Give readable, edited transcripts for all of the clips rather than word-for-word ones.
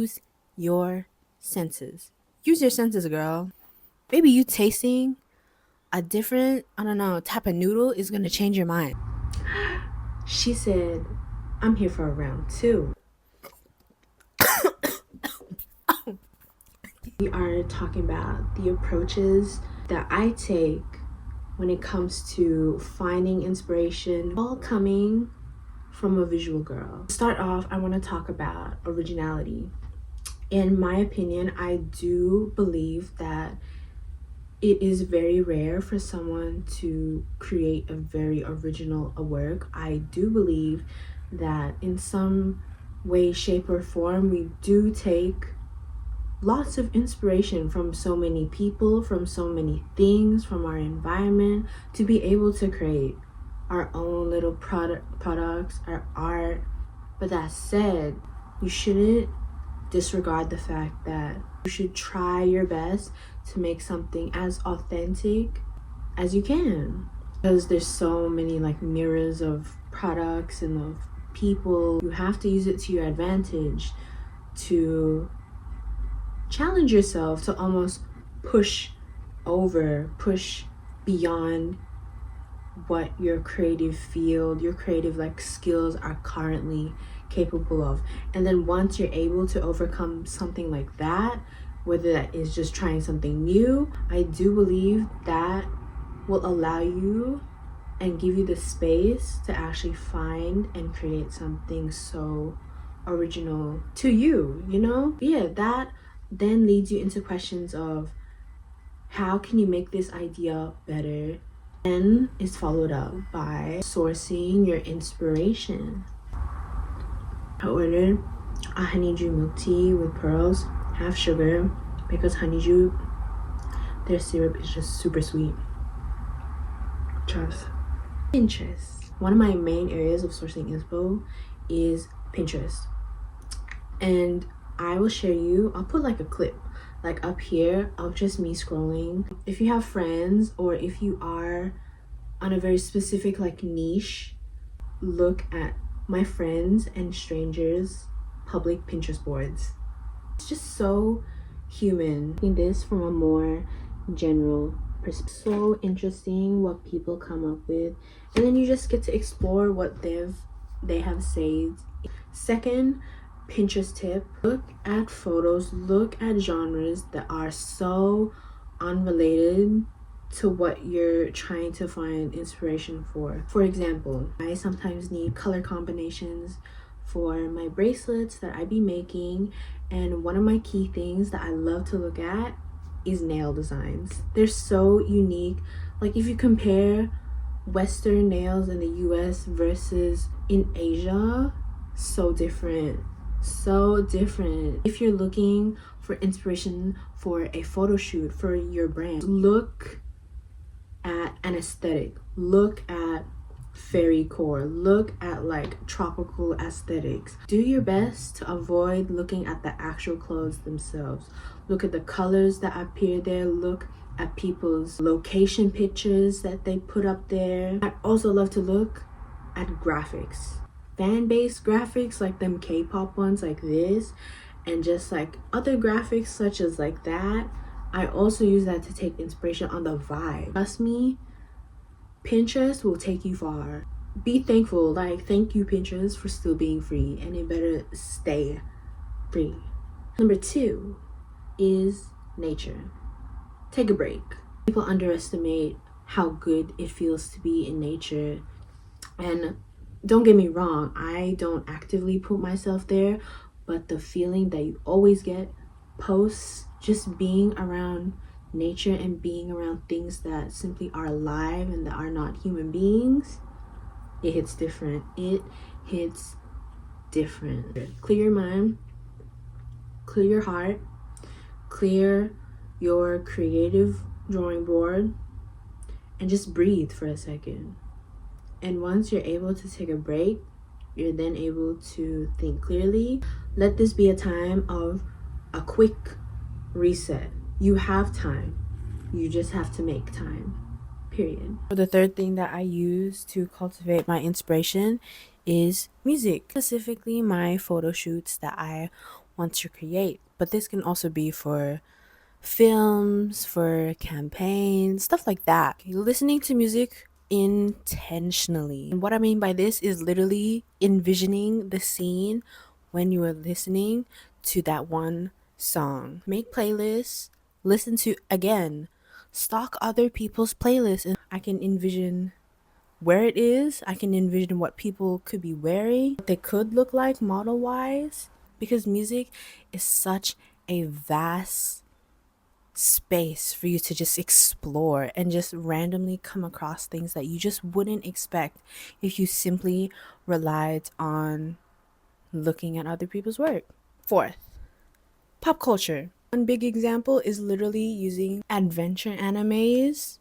use your senses. Use your senses, girl. Maybe you tasting a different, I don't know, type of noodle is gonna change your mind. She said, I'm here for a round two. We are talking about the approaches that I take when it comes to finding inspiration, all coming from a visual girl. To start off, I want to talk about originality. In my opinion, I do believe that it is very rare for someone to create a very original work. I do believe that in some way, shape, or form, we do take lots of inspiration from so many people, from so many things, from our environment, to be able to create our own little products, our art. But that said, you shouldn't disregard the fact that you should try your best to make something as authentic as you can, because there's so many like mirrors of products and of people. You have to use it to your advantage to challenge yourself, to almost push beyond what your creative field, your creative like skills are currently capable of. And then once you're able to overcome something like that, whether that is just trying something new, I do believe that will allow you and give you the space to actually find and create something so original to you, you know? Yeah, that then leads you into questions of how can you make this idea better, and is followed up by sourcing your inspiration. I ordered a honeydew milk tea with pearls, half sugar, because honeydew, their syrup is just super sweet. Trust. Pinterest. One of my main areas of sourcing inspo is Pinterest. And I will share you, I'll put like a clip like up here of just me scrolling. If you have friends, or if you are on a very specific like niche, look at my friends and strangers public Pinterest boards. It's just so human. In this from a more general perspective, so interesting what people come up with, and then you just get to explore what they have saved. Second Pinterest tip: look at photos, look at genres that are so unrelated to what you're trying to find inspiration for. For example, I sometimes need color combinations for my bracelets that I be making, and one of my key things that I love to look at is nail designs. They're so unique. Like if you compare Western nails in the US versus in Asia, so different. If you're looking for inspiration for a photo shoot for your brand, look at an aesthetic, look at fairy core, look at like tropical aesthetics. Do your best to avoid looking at the actual clothes themselves. Look at the colors that appear there, look at people's location pictures that they put up there. I also love to look at graphics, fan-based graphics, like them K-pop ones like this, and just like other graphics such as like that. I also use that to take inspiration on the vibe. Trust me, Pinterest will take you far. Be thankful, like thank you Pinterest for still being free, and it better stay free. Number 2 is nature. Take a break. People underestimate how good it feels to be in nature, and don't get me wrong, I don't actively put myself there, but the feeling that you always get post just being around nature and being around things that simply are alive and that are not human beings, it hits different. It hits different. Clear your mind, clear your heart, clear your creative drawing board, and just breathe for a second. And once you're able to take a break, you're then able to think clearly. Let this be a time of a quick reset. You have time. You just have to make time. Period. The third thing that I use to cultivate my inspiration is music. Specifically my photo shoots that I want to create. But this can also be for films, for campaigns, stuff like that. Listening to music intentionally. And what I mean by this is literally envisioning the scene when you are listening to that one song. Make playlists, listen to again, stalk other people's playlists, and I can envision where it is. I can envision what people could be wearing, what they could look like model wise, because music is such a vast space for you to just explore and just randomly come across things that you just wouldn't expect if you simply relied on looking at other people's work. Fourth, pop culture. One big example is literally using adventure animes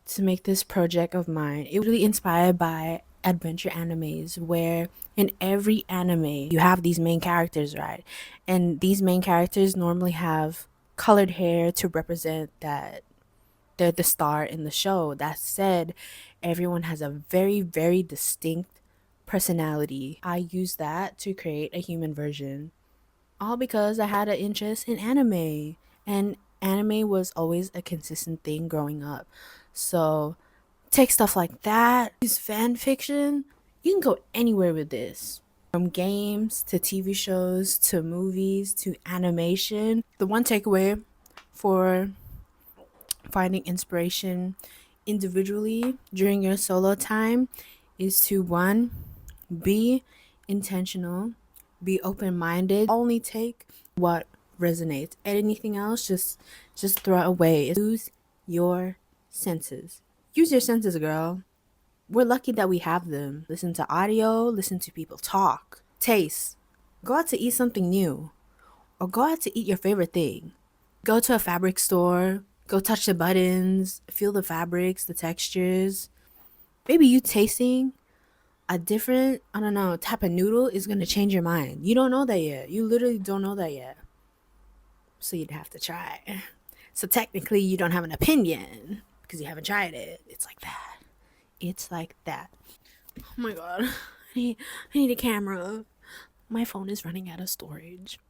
to make this project of mine. It was really inspired by adventure animes where in every anime you have these main characters, right? And these main characters normally have colored hair to represent that they're the star in the show. That said, everyone has a very, very distinct personality. I use that to create a human version, all because I had an interest in anime, and anime was always a consistent thing growing up. So take stuff like that, use fan fiction. You can go anywhere with this, from games to TV shows to movies to animation. The one takeaway for finding inspiration individually during your solo time is to one, be intentional, be open-minded, only take what resonates. Anything else, just throw it away. Use your senses. Use your senses, girl. We're lucky that we have them. Listen to audio, listen to people talk, taste. Go out to eat something new, or go out to eat your favorite thing. Go to a fabric store, go touch the buttons, feel the fabrics, the textures. Maybe you tasting a different, I don't know, type of noodle is going to change your mind. You don't know that yet. You literally don't know that yet. So you'd have to try. So technically, you don't have an opinion because you haven't tried it. It's like that. It's like that. Oh my god. I need a camera. My phone is running out of storage.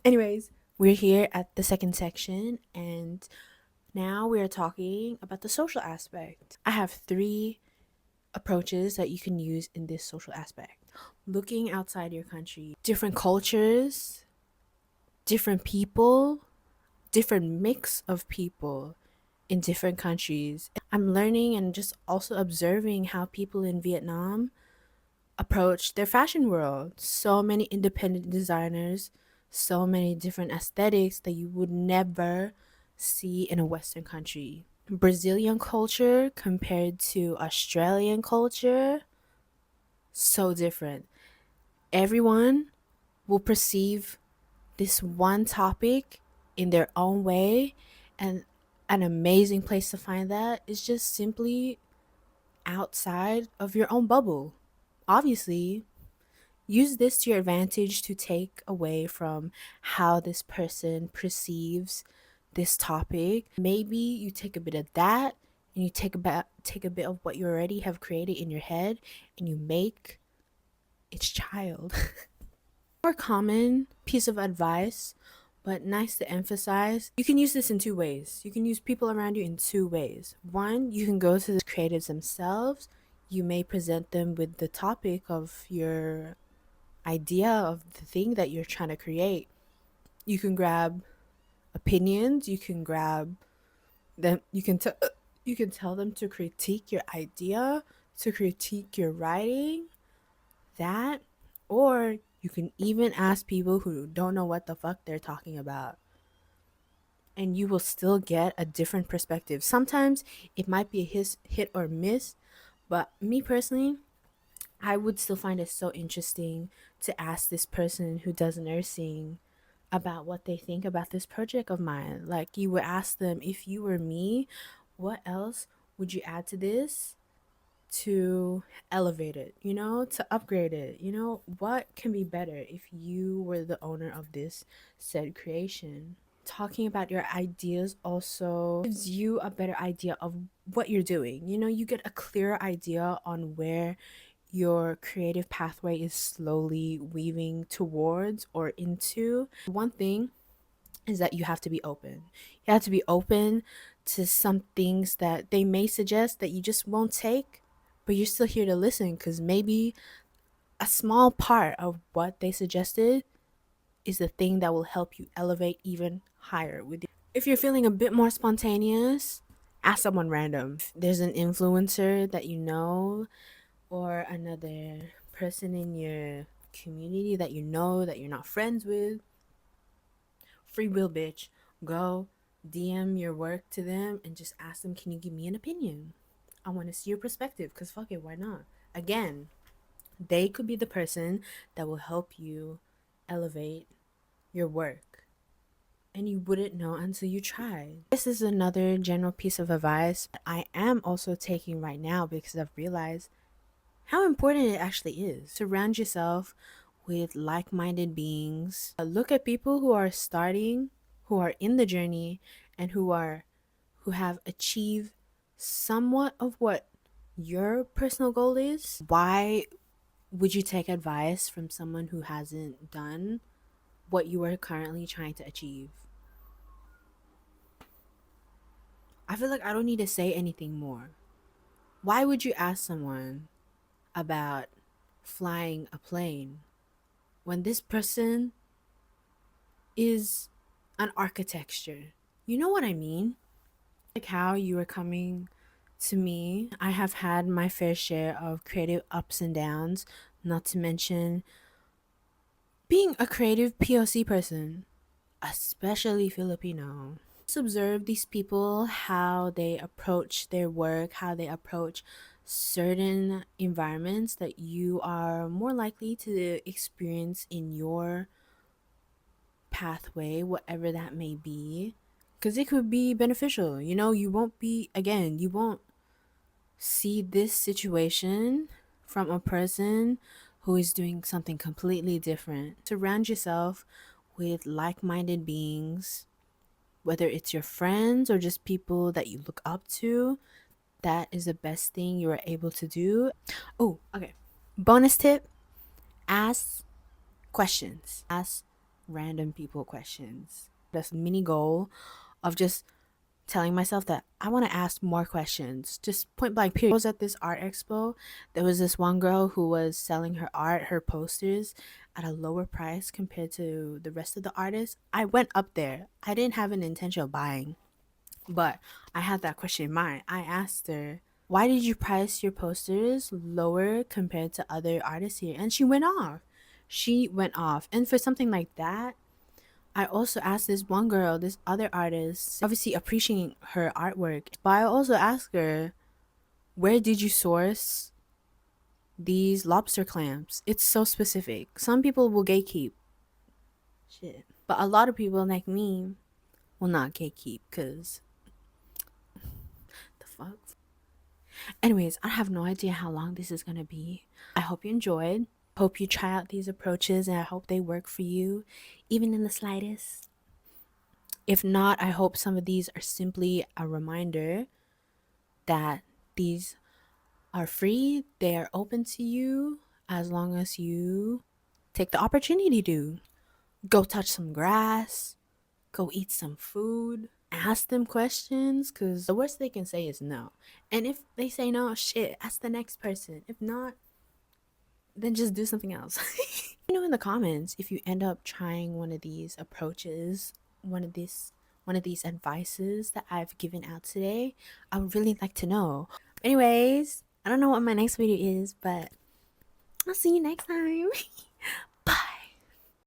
Anyways, we're here at the second section, and now we are talking about the social aspect. I have three approaches that you can use in this social aspect. Looking outside your country, different cultures, different people, different mix of people in different countries. I'm learning and just also observing how people in Vietnam approach their fashion world. So many independent designers, so many different aesthetics that you would never see in a Western country. Brazilian culture compared to Australian culture, so different. Everyone will perceive this one topic in their own way, and an amazing place to find that is just simply outside of your own bubble. Obviously, use this to your advantage to take away from how this person perceives this topic. Maybe you take a bit of that and you take a bit of what you already have created in your head and you make its child. More common piece of advice, but nice to emphasize. You can use this in two ways. You can use people around you in two ways. One, you can go to the creatives themselves. You may present them with the topic of your idea of the thing that you're trying to create. You can grab opinions, you can grab them, you can tell them to critique your idea, to critique your writing, that, or you can even ask people who don't know what the fuck they're talking about, and you will still get a different perspective. Sometimes it might be a hit or miss, but me personally, I would still find it so interesting to ask this person who does nursing about what they think about this project of mine. Like, you would ask them, if you were me, what else would you add to this to elevate it, to upgrade it? What can be better if you were the owner of this said creation? Talking about your ideas also gives you a better idea of what you're doing. You get a clearer idea on where your creative pathway is slowly weaving towards or into. One thing is that you have to be open. You have to be open to some things that they may suggest that you just won't take, but you're still here to listen because maybe a small part of what they suggested is the thing that will help you elevate even higher with you. If you're feeling a bit more spontaneous, ask someone random. If there's an influencer that you know or another person in your community that you know that you're not friends with, free will, bitch. Go DM your work to them and just ask them, can you give me an opinion? I want to see your perspective because fuck it, why not? Again, they could be the person that will help you elevate your work. And you wouldn't know until you tried. This is another general piece of advice I am also taking right now because I've realized how important it actually is. Surround yourself with like-minded beings. Look at people who are starting, who are in the journey, and who have achieved somewhat of what your personal goal is. Why would you take advice from someone who hasn't done what you are currently trying to achieve? I feel like I don't need to say anything more. Why would you ask someone about flying a plane when this person is an architecture? You know what I mean? Like how you were coming to me. I have had my fair share of creative ups and downs, not to mention being a creative POC person, especially Filipino. Just observe these people, how they approach their work, how they approach certain environments that you are more likely to experience in your pathway, whatever that may be, because it could be beneficial. You know, you won't see this situation from a person who is doing something completely different. Surround yourself with like-minded beings, whether it's your friends or just people that you look up to. That is the best thing you are able to do. Oh, okay. Bonus tip, ask questions. Ask random people questions. This mini goal of just telling myself that I want to ask more questions, just point blank, period. I was at this art expo. There was this one girl who was selling her art, her posters, at a lower price compared to the rest of the artists. I went up there. I didn't have an intention of buying, but I had that question in mind. I asked her, why did you price your posters lower compared to other artists here? And she went off. She went off. And for something like that, I also asked this one girl, this other artist, obviously appreciating her artwork, but I also asked her, where did you source these lobster clamps? It's so specific. Some people will gatekeep shit, but a lot of people like me will not gatekeep because the fuck. Anyways, I have no idea how long this is gonna be. I hope you enjoyed. Hope you try out these approaches and I hope they work for you, even in the slightest. If not, I hope some of these are simply a reminder that these are free, they are open to you as long as you take the opportunity to. Go touch some grass, go eat some food, ask them questions because the worst they can say is no. And if they say no, shit, ask the next person. If not, then just do something else. You know in the comments if you end up trying one of these approaches, one of these advices that I've given out today. I would really like to know. Anyways, I don't know what my next video is, but I'll see you next time.